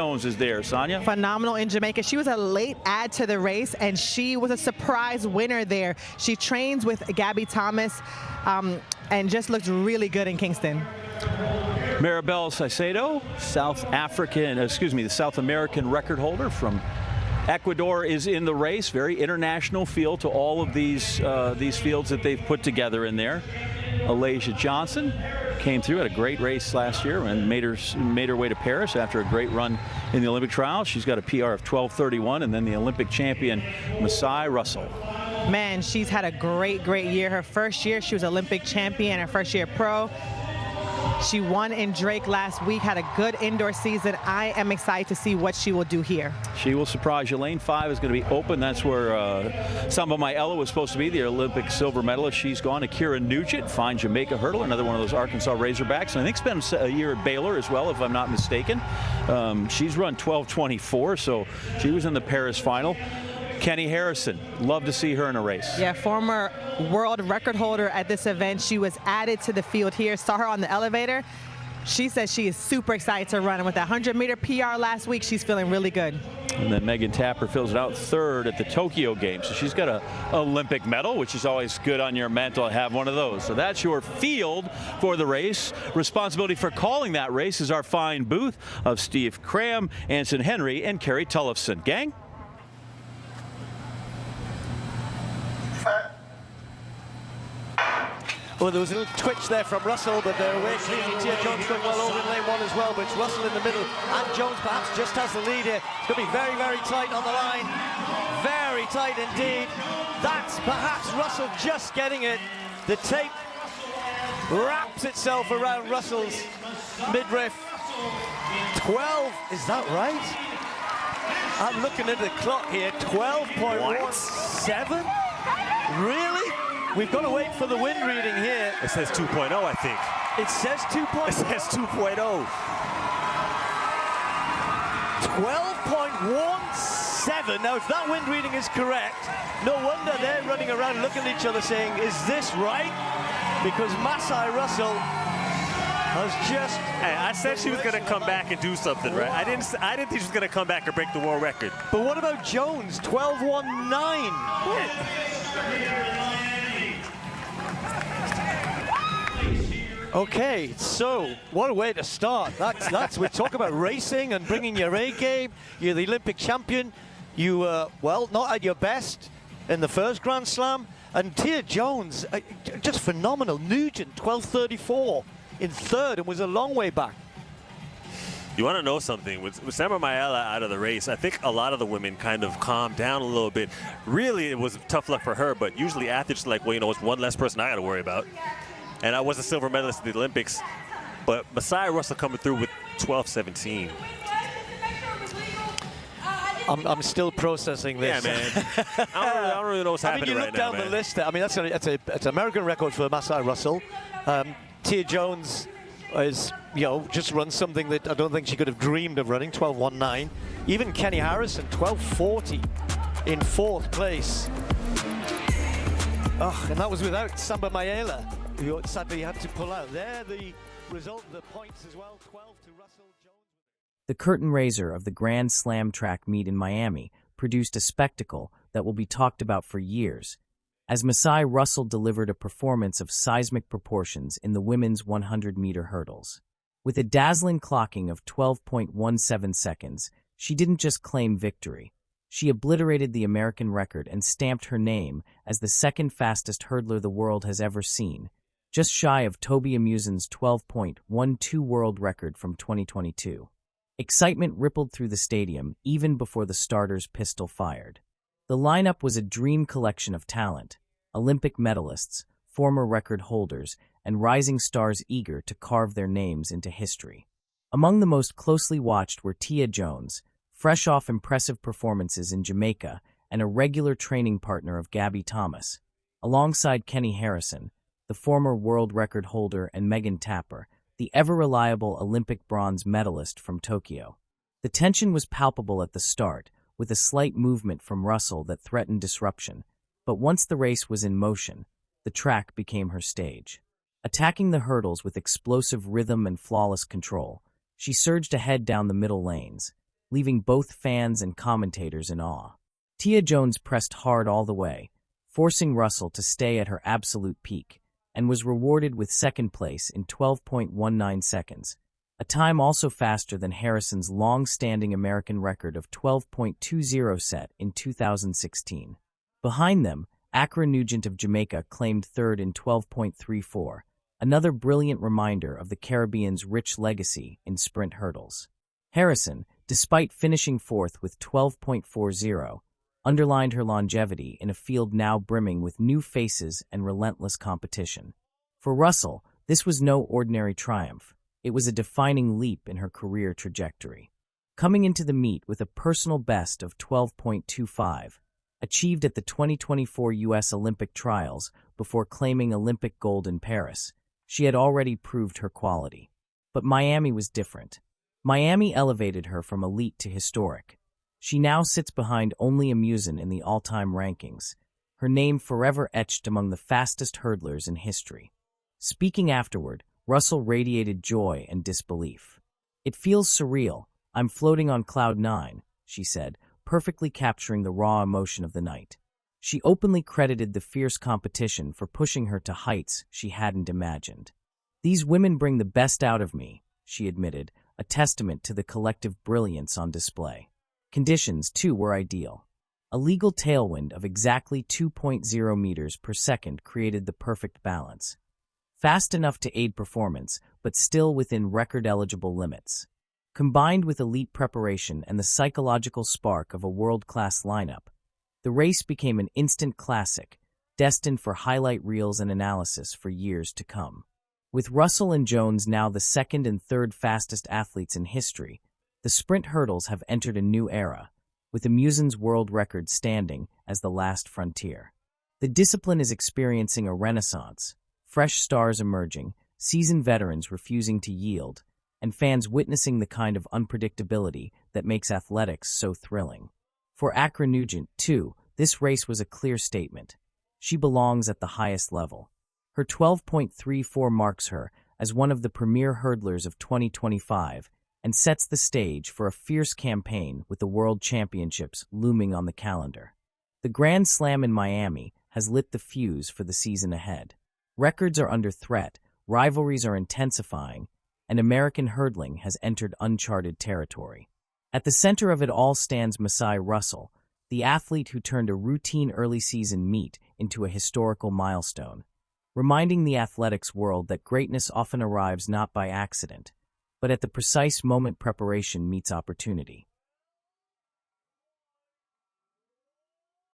Jones is there, Sonia. Phenomenal in Jamaica. She was a late add to the race, and she was a surprise winner there. She trains with Gabby Thomas and just looks really good in Kingston. Maribel Caicedo, the South American record holder from Ecuador, is in the race. Very international feel to all of these fields that they've put together in there. Alasia Johnson came through, had a great race last year and made her way to Paris after a great run in the Olympic trials. She's got a PR of 12:31, and then the Olympic champion Masai Russell. Man, she's had a great year. Her first year, she was Olympic champion. Her first year pro. She won in Drake last week, had a good indoor season. I am excited to see what she will do here. She will surprise you. Lane 5 is going to be open. That's where Samba Mayella was supposed to be, the Olympic silver medalist. She's gone. Akira Nugent, fine Jamaica hurdler, another one of those Arkansas Razorbacks. And I think spent a year at Baylor as well, if I'm not mistaken. She's run 12:24, so she was in the Paris final. Kenny Harrison, love to see her in a race. Yeah, former world record holder at this event. She was added to the field here. Saw her on the elevator. She says she is super excited to run. And with that 100-meter PR last week, she's feeling really good. And then Megan Tapper fills it out third at the Tokyo Games. So she's got an Olympic medal, which is always good on your mantle to have one of those. So that's your field for the race. Responsibility for calling that race is our fine booth of Steve Cram, Anson Henry, and Kerry Tullifson. Gang? Well, there was a little twitch there from Russell, but they're away cleanly. Tia Jones going well over in lane 1 as well, but it's Russell in the middle, and Jones perhaps just has the lead here. It's going to be very tight on the line. Very tight indeed. That's perhaps Russell just getting it. The tape wraps itself around Russell's midriff. 12, is that right? I'm looking at the clock here, 12.17? Really? We've got to wait for the wind reading here. It says 2.0, I think. It says 2.0. It says 2.0. 12.17. Now, if that wind reading is correct, no wonder they're running around looking at each other saying, is this right? Because Masai Russell has just... Hey, I said she was going to come back and do something, right? I didn't think she was going to come back and break the world record. But what about Jones? 12.19. Okay, so what a way to start. That's we talk about racing and bringing your A game. You're the Olympic champion. You well, not at your best in the first Grand Slam. And Tia Jones, just phenomenal. Nugent, 12:34 in third, and was a long way back. You want to know something? With Samba Mayella out of the race, I think a lot of the women kind of calmed down a little bit. Really, it was tough luck for her, but usually athletes are like, well, you know, it's one less person I got to worry about. And I was a silver medalist at the Olympics, but Masai Russell coming through with 12:17. I'm still processing this. Yeah, man. I don't really know what's happening right now, I mean, you look down the list there. I mean, that's an American record for Masai Russell. Tia Jones is, you know, just run something that I don't think she could have dreamed of running, 12:19. Even Kenny Harrison, 12:40 in fourth place. Oh, and that was without Samba Mayella, who sadly had to pull out. There, the result of the points as well, 12 to Russell Jones. The curtain raiser of the Grand Slam track meet in Miami produced a spectacle that will be talked about for years, as Masai Russell delivered a performance of seismic proportions in the women's 100-meter hurdles. With a dazzling clocking of 12.17 seconds, she didn't just claim victory. She obliterated the American record and stamped her name as the second fastest hurdler the world has ever seen, just shy of Tobi Amusan's 12.12 world record from 2022. Excitement rippled through the stadium even before the starter's pistol fired. The lineup was a dream collection of talent, Olympic medalists, former record holders, and rising stars eager to carve their names into history. Among the most closely watched were Tia Jones, fresh off impressive performances in Jamaica and a regular training partner of Gabby Thomas, alongside Kenny Harrison, the former world record holder, and Megan Tapper, the ever-reliable Olympic bronze medalist from Tokyo. The tension was palpable at the start, with a slight movement from Russell that threatened disruption, but once the race was in motion, the track became her stage. Attacking the hurdles with explosive rhythm and flawless control, she surged ahead down the middle lanes, leaving both fans and commentators in awe. Tia Jones pressed hard all the way, forcing Russell to stay at her absolute peak, and was rewarded with second place in 12.19 seconds, a time also faster than Harrison's long-standing American record of 12.20 set in 2016. Behind them, Accra Nugent of Jamaica claimed third in 12.34, another brilliant reminder of the Caribbean's rich legacy in sprint hurdles. Harrison, despite finishing fourth with 12.40, underlined her longevity in a field now brimming with new faces and relentless competition. For Russell, this was no ordinary triumph. It was a defining leap in her career trajectory. Coming into the meet with a personal best of 12.25, achieved at the 2024 U.S. Olympic trials before claiming Olympic gold in Paris, she had already proved her quality. But Miami was different. Miami elevated her from elite to historic. She now sits behind only Amusan in the all-time rankings, her name forever etched among the fastest hurdlers in history. Speaking afterward, Russell radiated joy and disbelief. "It feels surreal. I'm floating on cloud 9, she said, perfectly capturing the raw emotion of the night. She openly credited the fierce competition for pushing her to heights she hadn't imagined. "These women bring the best out of me," she admitted, a testament to the collective brilliance on display. Conditions, too, were ideal. A legal tailwind of exactly 2.0 meters per second created the perfect balance. Fast enough to aid performance, but still within record-eligible limits. Combined with elite preparation and the psychological spark of a world-class lineup, the race became an instant classic, destined for highlight reels and analysis for years to come. With Russell and Jones now the second and third fastest athletes in history, the sprint hurdles have entered a new era, with Amusan's world record standing as the last frontier. The discipline is experiencing a renaissance, fresh stars emerging, seasoned veterans refusing to yield, and fans witnessing the kind of unpredictability that makes athletics so thrilling. For Accra Nugent, too, this race was a clear statement. She belongs at the highest level. Her 12.34 marks her as one of the premier hurdlers of 2025 and sets the stage for a fierce campaign with the World Championships looming on the calendar. The Grand Slam in Miami has lit the fuse for the season ahead. Records are under threat, rivalries are intensifying, and American hurdling has entered uncharted territory. At the center of it all stands Masai Russell, the athlete who turned a routine early-season meet into a historical milestone, reminding the athletics world that greatness often arrives not by accident, but at the precise moment preparation meets opportunity.